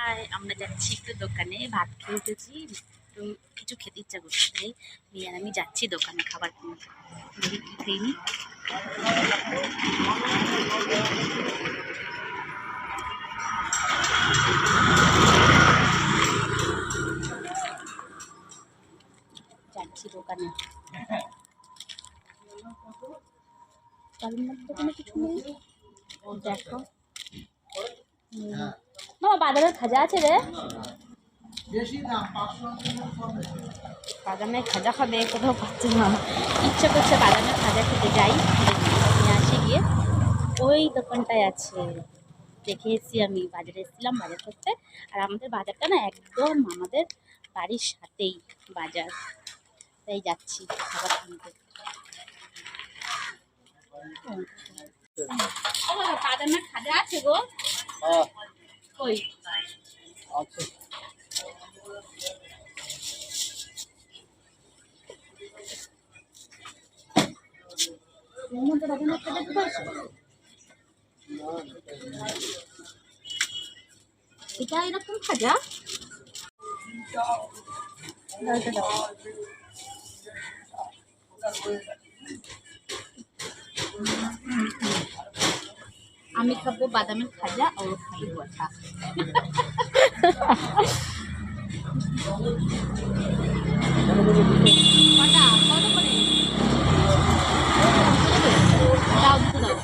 আর আমরা যাচ্ছি একটু দোকানে, ভাত খেয়ে উঠেছি, একটু কিছু খেতে ইচ্ছা করছে, তাই মেয়ে আর আমি যাচ্ছি দোকানে খাবার কিনতে। দেখি কি খেয়ে নি। যাচ্ছি দোকানে। দোকানে কিছু নেই, দেখো মামা বাদামের খাজা আছে রে। বাদামের খাজা খাবে, কোথাও পাচ্ছে না, ইচ্ছে করছে বাদামের খাজা খেতে। যাই নিয়ে আসি গিয়ে, ওই দোকানটায় আছে। দেখে এসেছি, আমি বাজারে এসেছিলাম বাজার করতে। আর আমাদের বাজারটা না একদম আমাদের বাড়ির সাথেই বাজার, তাই যাচ্ছি খাবার কিনতে। বাদামের খাজা আছে গো। কই আচ্ছা, বাদামের খাজা দিতে পারছো? এটা এরকম খাজা আমি খাবো বাদামের খাজা, আর খাবো বটা। কটা কত করে দাও, দিতে দাও।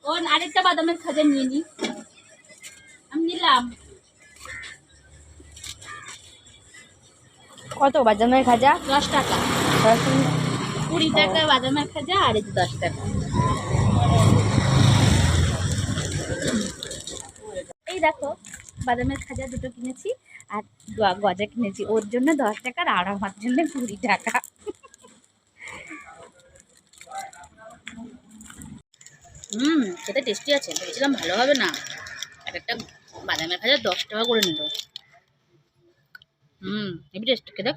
ও আরেকটা বাদামের খাজা নিয়ে নি, আমি নিলাম। কত বাদামের খাজা? 10 টাকা। 20 টাকা বাদামের খাজা, আর এই 10 টাকা। এই দেখো বাদামের খাজা দুটো কিনেছি, আর গজা কিনেছি। ওর জন্য 10 টাকা আর আমার জন্য 20 টাকা। খেতে টেস্টি আছে, ভেবেছিলাম ভালো হবে না। এক একটা বাদামের খাজা 10 টাকা করে নিল। হেবি টেস্ট, খেতে।